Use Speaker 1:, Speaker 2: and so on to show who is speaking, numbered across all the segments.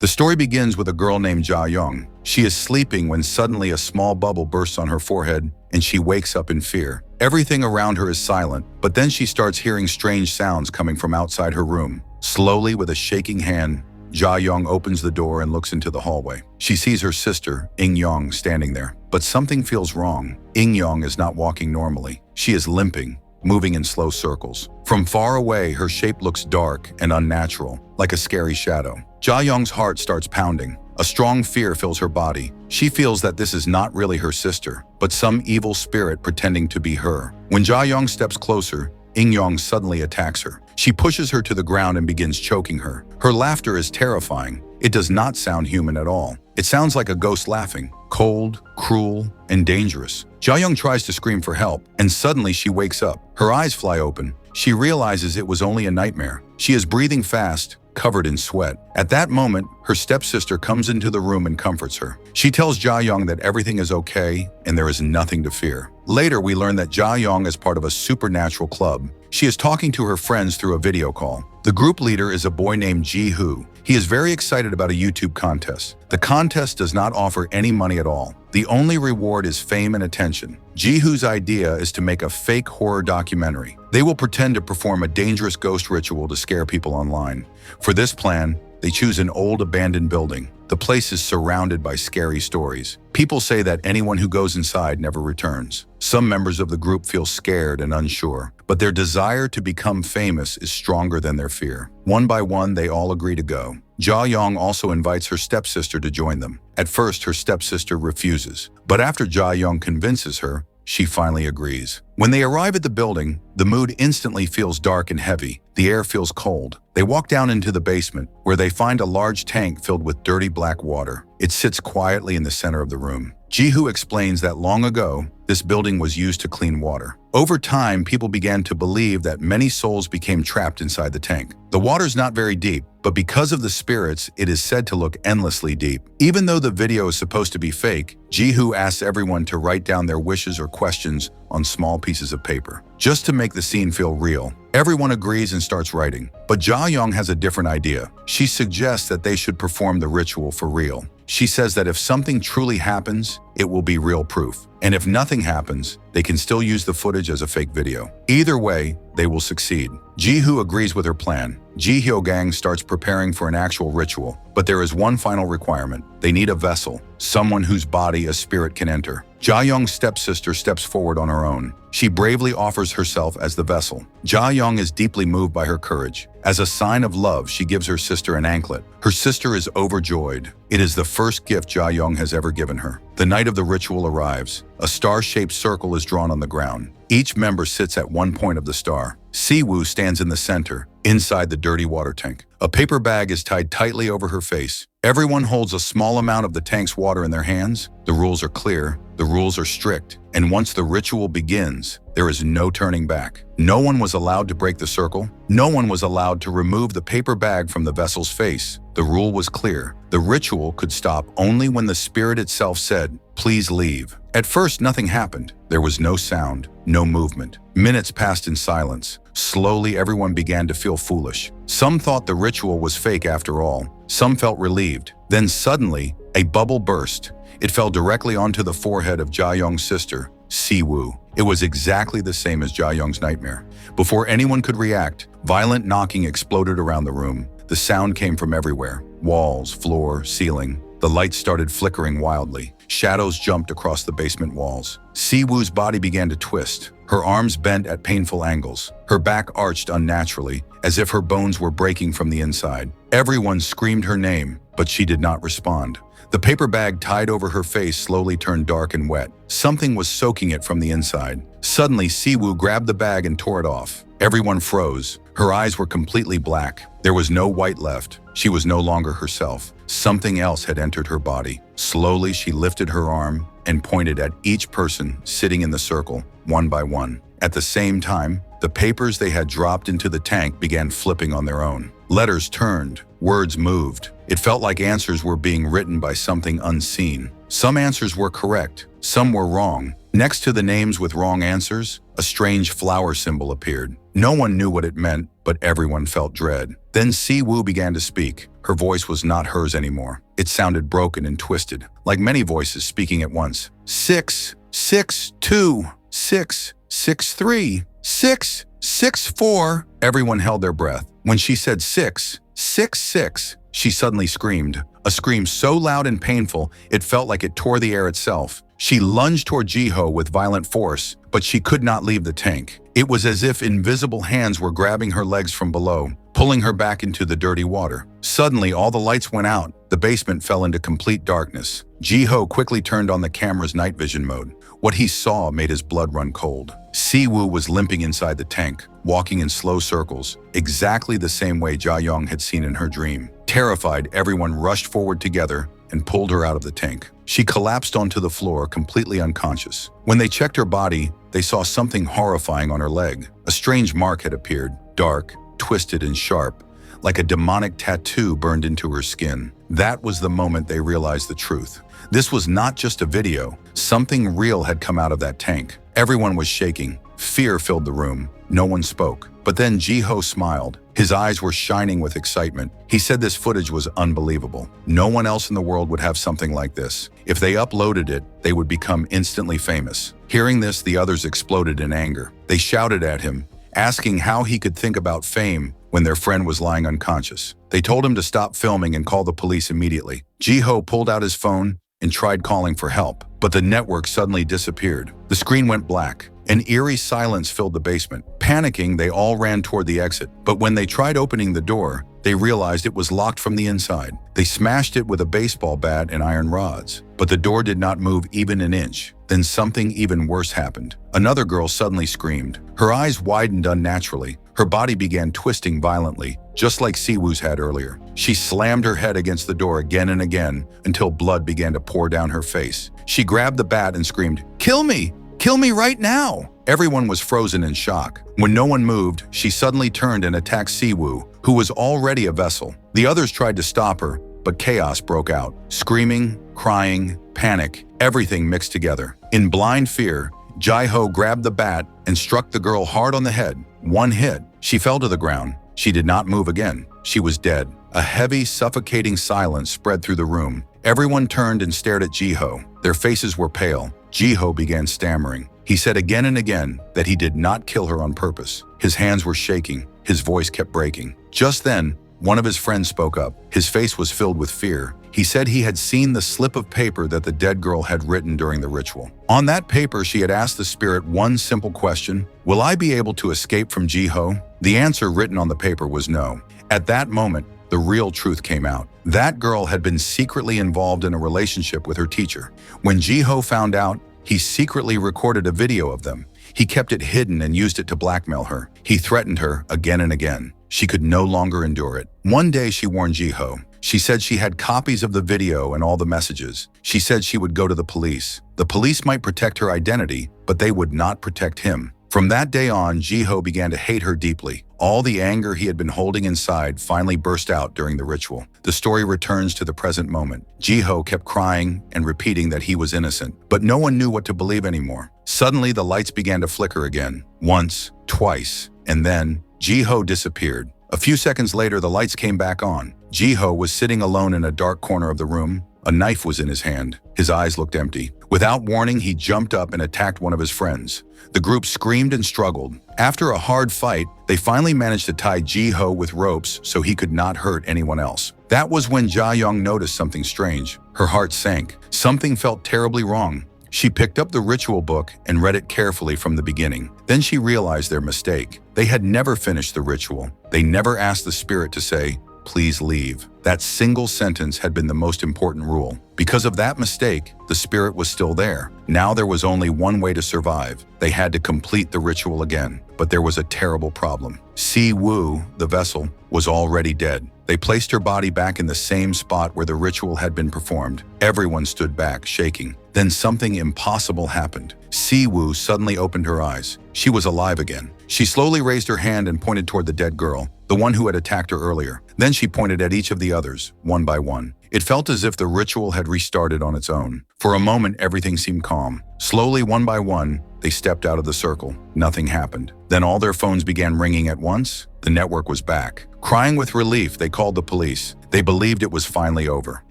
Speaker 1: The story begins with a girl named Ja Young. She is sleeping when suddenly a small bubble bursts on her forehead and she wakes up in fear. Everything around her is silent, but then she starts hearing strange sounds coming from outside her room. Slowly, with a shaking hand, Ja Young opens the door and looks into the hallway. She sees her sister, In Young, standing there. But something feels wrong. In Young is not walking normally. She is limping, moving in slow circles. From far away, her shape looks dark and unnatural, like a scary shadow. Ja Young's heart starts pounding. A strong fear fills her body. She feels that this is not really her sister, but some evil spirit pretending to be her. When Ja Young steps closer, In Young suddenly attacks her. She pushes her to the ground and begins choking her. Her laughter is terrifying. It does not sound human at all. It sounds like a ghost laughing, cold, cruel, and dangerous. Ja Young tries to scream for help, and suddenly she wakes up. Her eyes fly open. She realizes it was only a nightmare. She is breathing fast, covered in sweat. At that moment, her stepsister comes into the room and comforts her. She tells Ja Young that everything is okay and there is nothing to fear. Later, we learn that Ja Young is part of a supernatural club. She is talking to her friends through a video call. The group leader is a boy named Ji-Hoo. He is very excited about a YouTube contest. The contest does not offer any money at all. The only reward is fame and attention. Ji-Hoo's idea is to make a fake horror documentary. They will pretend to perform a dangerous ghost ritual to scare people online. For this plan, they choose an old abandoned building. The place is surrounded by scary stories. People say that anyone who goes inside never returns. Some members of the group feel scared and unsure, but their desire to become famous is stronger than their fear. One by one, they all agree to go. Ja Young also invites her stepsister to join them. At first, her stepsister refuses, but after Ja Young convinces her, she finally agrees. When they arrive at the building, the mood instantly feels dark and heavy. The air feels cold. They walk down into the basement, where they find a large tank filled with dirty black water. It sits quietly in the center of the room. Ji-Hoo explains that long ago, this building was used to clean water. Over time, people began to believe that many souls became trapped inside the tank. The water's not very deep, but because of the spirits, it is said to look endlessly deep. Even though the video is supposed to be fake, Ji-Hoo asks everyone to write down their wishes or questions on small pieces of paper, just to make the scene feel real. Everyone agrees and starts writing, but Ja Young has a different idea. She suggests that they should perform the ritual for real. She says that if something truly happens, it will be real proof. And if nothing happens, they can still use the footage as a fake video. Either way, they will succeed. Ji-Hoo agrees with her plan. Ji-Hyo Gang starts preparing for an actual ritual, but there is one final requirement. They need a vessel, someone whose body a spirit can enter. Ja Young's stepsister steps forward on her own. She bravely offers herself as the vessel. Ja Young is deeply moved by her courage. As a sign of love, she gives her sister an anklet. Her sister is overjoyed. It is the first gift Ja Young has ever given her. The night of the ritual arrives. A star-shaped circle is drawn on the ground. Each member sits at one point of the star. Siwoo stands in the center, inside the dirty water tank. A paper bag is tied tightly over her face. Everyone holds a small amount of the tank's water in their hands. The rules are clear, the rules are strict, and once the ritual begins, there is no turning back. No one was allowed to break the circle. No one was allowed to remove the paper bag from the vessel's face. The rule was clear. The ritual could stop only when the spirit itself said, "Please leave." At first, nothing happened. There was no sound, no movement. Minutes passed in silence. Slowly, everyone began to feel foolish. Some thought the ritual was fake after all. Some felt relieved. Then suddenly, a bubble burst. It fell directly onto the forehead of Ja Young's sister, Siwoo. It was exactly the same as Ja Young's nightmare. Before anyone could react, violent knocking exploded around the room. The sound came from everywhere. Walls, floor, ceiling. The lights started flickering wildly. Shadows jumped across the basement walls. Siwoo's body began to twist. Her arms bent at painful angles. Her back arched unnaturally, as if her bones were breaking from the inside. Everyone screamed her name, but she did not respond. The paper bag tied over her face slowly turned dark and wet. Something was soaking it from the inside. Suddenly, Siwoo grabbed the bag and tore it off. Everyone froze. Her eyes were completely black. There was no white left. She was no longer herself. Something else had entered her body. Slowly, she lifted her arm and pointed at each person sitting in the circle, one by one. At the same time, the papers they had dropped into the tank began flipping on their own. Letters turned, words moved. It felt like answers were being written by something unseen. Some answers were correct, some were wrong, Next to the names with wrong answers, a strange flower symbol appeared. No one knew what it meant, but everyone felt dread. Then Si-woo began to speak. Her voice was not hers anymore. It sounded broken and twisted, like many voices speaking at once. 6, 6, 2, 6, 6, 3, 6, 6, 4. Everyone held their breath. When she said 6, 6, 6, she suddenly screamed. A scream so loud and painful, it felt like it tore the air itself. She lunged toward Ji-ho with violent force, but she could not leave the tank. It was as if invisible hands were grabbing her legs from below, pulling her back into the dirty water. Suddenly, all the lights went out. The basement fell into complete darkness. Ji-ho quickly turned on the camera's night vision mode. What he saw made his blood run cold. Si-woo was limping inside the tank, walking in slow circles, exactly the same way Ja-young had seen in her dream. Terrified, everyone rushed forward together and pulled her out of the tank. She collapsed onto the floor, completely unconscious. When they checked her body, they saw something horrifying on her leg. A strange mark had appeared, dark, twisted, and sharp, like a demonic tattoo burned into her skin. That was the moment they realized the truth. This was not just a video. Something real had come out of that tank. Everyone was shaking. Fear filled the room. No one spoke. But then Ji-ho smiled. His eyes were shining with excitement. He said this footage was unbelievable. No one else in the world would have something like this. If they uploaded it, they would become instantly famous. Hearing this, the others exploded in anger. They shouted at him, asking how he could think about fame when their friend was lying unconscious. They told him to stop filming and call the police immediately. Ji-ho pulled out his phone and tried calling for help, but the network suddenly disappeared. The screen went black. An eerie silence filled the basement. Panicking, they all ran toward the exit, but when they tried opening the door, they realized it was locked from the inside. They smashed it with a baseball bat and iron rods, but the door did not move even an inch. Then something even worse happened. Another girl suddenly screamed. Her eyes widened unnaturally. Her body began twisting violently, just like Si-woo's had earlier. She slammed her head against the door again and again until blood began to pour down her face. She grabbed the bat and screamed, "Kill me! Kill me right now!" Everyone was frozen in shock. When no one moved, she suddenly turned and attacked Si-woo, who was already a vessel. The others tried to stop her, but chaos broke out. Screaming, crying, panic, everything mixed together. In blind fear, Ji-ho grabbed the bat and struck the girl hard on the head. One hit. She fell to the ground. She did not move again. She was dead. A heavy, suffocating silence spread through the room. Everyone turned and stared at Ji-ho. Their faces were pale. Ji-ho began stammering. He said again and again that he did not kill her on purpose. His hands were shaking. His voice kept breaking. Just then, one of his friends spoke up. His face was filled with fear. He said he had seen the slip of paper that the dead girl had written during the ritual. On that paper, she had asked the spirit one simple question: "Will I be able to escape from Ji-ho?" The answer written on the paper was no. At that moment, the real truth came out. That girl had been secretly involved in a relationship with her teacher. When Ji-ho found out, he secretly recorded a video of them. He kept it hidden and used it to blackmail her. He threatened her again and again. She could no longer endure it. One day she warned Ji-ho. She said she had copies of the video and all the messages. She said she would go to the police. The police might protect her identity, but they would not protect him. From that day on, Ji-ho began to hate her deeply. All the anger he had been holding inside finally burst out during the ritual. The story returns to the present moment. Ji-ho kept crying and repeating that he was innocent, but no one knew what to believe anymore. Suddenly, the lights began to flicker again. Once, twice, and then Ji-ho disappeared. A few seconds later, the lights came back on. Ji-ho was sitting alone in a dark corner of the room. A knife was in his hand. His eyes looked empty. Without warning, he jumped up and attacked one of his friends. The group screamed and struggled. After a hard fight, they finally managed to tie Ji-ho with ropes so he could not hurt anyone else. That was when Ja-young noticed something strange. Her heart sank. Something felt terribly wrong. She picked up the ritual book and read it carefully from the beginning. Then she realized their mistake. They had never finished the ritual. They never asked the spirit to say, "Please leave." That single sentence had been the most important rule. Because of that mistake, the spirit was still there. Now there was only one way to survive. They had to complete the ritual again. But there was a terrible problem. Si-woo, the vessel, was already dead. They placed her body back in the same spot where the ritual had been performed. Everyone stood back, shaking. Then something impossible happened. Si-woo suddenly opened her eyes. She was alive again. She slowly raised her hand and pointed toward the dead girl. the one who had attacked her earlier. Then she pointed at each of the others, one by one. It felt as if the ritual had restarted on its own. For a moment, everything seemed calm. Slowly, one by one, they stepped out of the circle. Nothing happened. Then all their phones began ringing at once. The network was back. Crying with relief, they called the police. They believed it was finally over.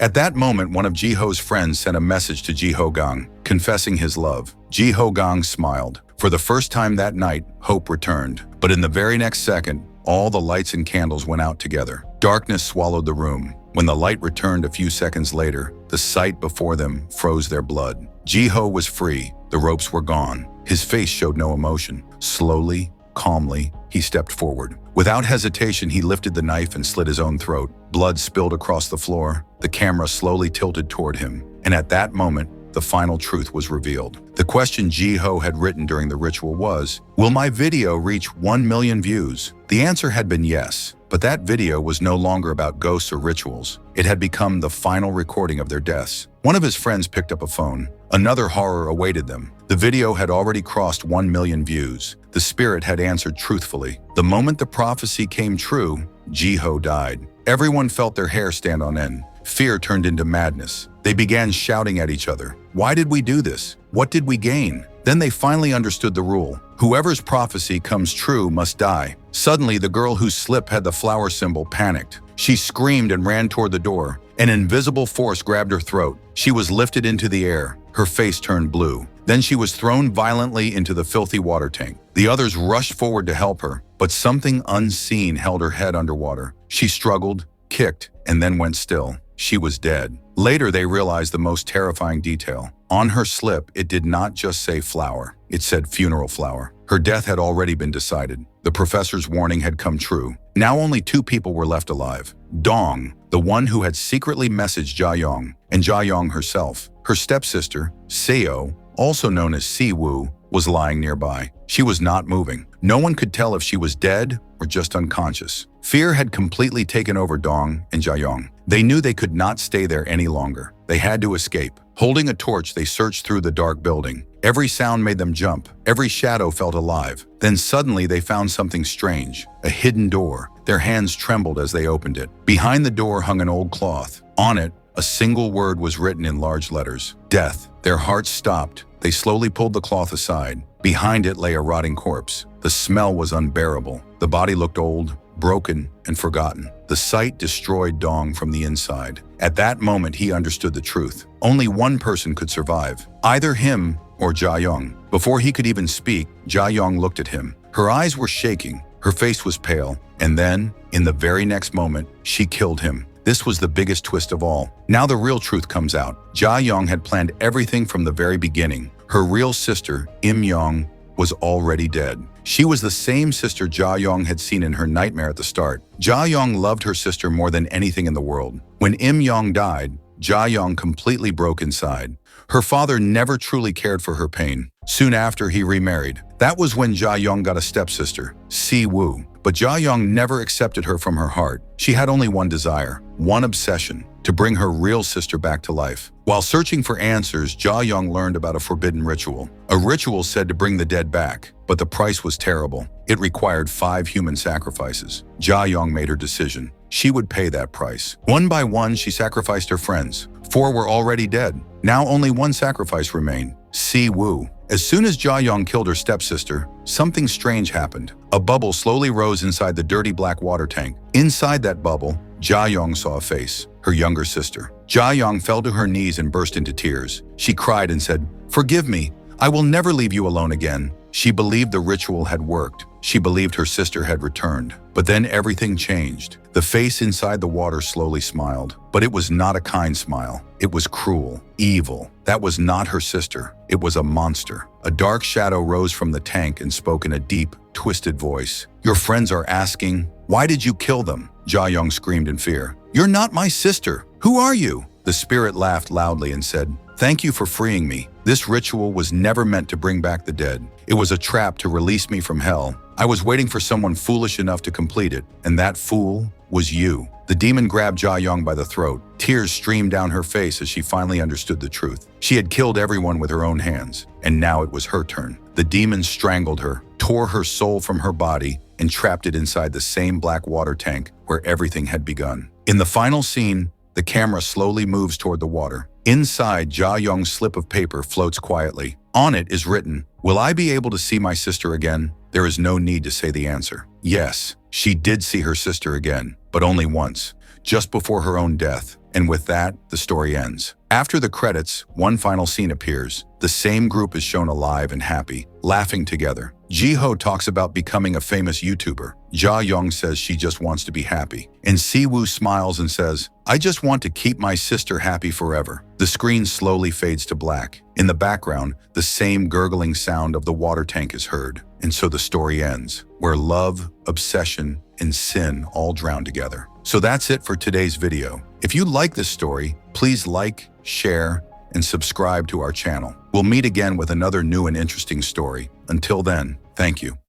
Speaker 1: At that moment, one of Jiho's friends sent a message to Jiho Gang, confessing his love. Jiho Gang smiled. For the first time that night, hope returned. But in the very next second, all the lights and candles went out together. Darkness swallowed the room. When the light returned a few seconds later, the sight before them froze their blood. Jiho was free. The ropes were gone. His face showed no emotion. Slowly, calmly, he stepped forward. Without hesitation, he lifted the knife and slit his own throat. Blood spilled across the floor. The camera slowly tilted toward him. And at that moment, the final truth was revealed. The question Jiho had written during the ritual was, "Will my video reach 1 million views?" The answer had been yes, but that video was no longer about ghosts or rituals. It had become the final recording of their deaths. One of his friends picked up a phone. Another horror awaited them. The video had already crossed 1 million views. The spirit had answered truthfully. The moment the prophecy came true, Jiho died. Everyone felt their hair stand on end. Fear turned into madness. They began shouting at each other. Why did we do this? What did we gain? Then they finally understood the rule. Whoever's prophecy comes true must die. Suddenly, the girl whose slip had the flower symbol panicked. She screamed and ran toward the door. An invisible force grabbed her throat. She was lifted into the air. Her face turned blue. Then she was thrown violently into the filthy water tank. The others rushed forward to help her, but something unseen held her head underwater. She struggled, kicked, and then went still. She was dead. Later, they realized the most terrifying detail. On her slip, it did not just say flower. It said funeral flower. Her death had already been decided. The professor's warning had come true. Now only 2 people were left alive. Dong, the one who had secretly messaged Jiayong, and Jiayong herself. Her stepsister, Seo, also known as Siwoo, was lying nearby. She was not moving. No one could tell if she was dead or just unconscious. Fear had completely taken over Dong and Jiayong. They knew they could not stay there any longer. They had to escape. Holding a torch, they searched through the dark building. Every sound made them jump. Every shadow felt alive. Then suddenly they found something strange, a hidden door. Their hands trembled as they opened it. Behind the door hung an old cloth. On it, a single word was written in large letters, death. Their hearts stopped. They slowly pulled the cloth aside. Behind it lay a rotting corpse. The smell was unbearable. The body looked old, broken, and forgotten. The sight destroyed Dong from the inside. At that moment, he understood the truth. Only one person could survive, either him or Jiayong. Before he could even speak, Jiayong looked at him. Her eyes were shaking. Her face was pale. And then, in the very next moment, she killed him. This was the biggest twist of all. Now the real truth comes out. Jiayong had planned everything from the very beginning. Her real sister, Im Yong, was already dead. She was the same sister Jiayong had seen in her nightmare at the start. Jiayong loved her sister more than anything in the world. When Im Yong died, Jiayong completely broke inside. Her father never truly cared for her pain. Soon after, he remarried. That was when Jiayong got a stepsister, Siwoo. But Jiayong never accepted her from her heart. She had only one desire, one obsession, to bring her real sister back to life. While searching for answers, Jiayong learned about a forbidden ritual. A ritual said to bring the dead back, but the price was terrible. It required 5 human sacrifices. Jiayong made her decision. She would pay that price. One by one, she sacrificed her friends. 4 were already dead. Now only one sacrifice remained, Siwoo. As soon as Jiayong killed her stepsister, something strange happened. A bubble slowly rose inside the dirty black water tank. Inside that bubble, Jiayong saw a face, her younger sister. Jiayong fell to her knees and burst into tears. She cried and said, "Forgive me. I will never leave you alone again." She believed the ritual had worked. She believed her sister had returned. But then everything changed. The face inside the water slowly smiled. But it was not a kind smile. It was cruel, evil. That was not her sister. It was a monster. A dark shadow rose from the tank and spoke in a deep, twisted voice. "Your friends are asking, why did you kill them?" Jiayong screamed in fear. "You're not my sister. Who are you?" The spirit laughed loudly and said, "Thank you for freeing me. This ritual was never meant to bring back the dead. It was a trap to release me from hell. I was waiting for someone foolish enough to complete it, and that fool was you." The demon grabbed Jiayong by the throat. Tears streamed down her face as she finally understood the truth. She had killed everyone with her own hands, and now it was her turn. The demon strangled her, tore her soul from her body, and trapped it inside the same black water tank where everything had begun. In the final scene, the camera slowly moves toward the water. Inside, Ja Young's slip of paper floats quietly. On it is written, "Will I be able to see my sister again?" There is no need to say the answer. Yes, she did see her sister again, but only once, just before her own death. And with that, the story ends. After the credits, one final scene appears. The same group is shown alive and happy, laughing together. Ji-ho talks about becoming a famous YouTuber. Ja Young says she just wants to be happy. And Si-woo smiles and says, "I just want to keep my sister happy forever." The screen slowly fades to black. In the background, the same gurgling sound of the water tank is heard. And so the story ends, where love, obsession, and sin all drown together. So that's it for today's video. If you like this story, please like, share, and subscribe to our channel. We'll meet again with another new and interesting story. Until then, thank you.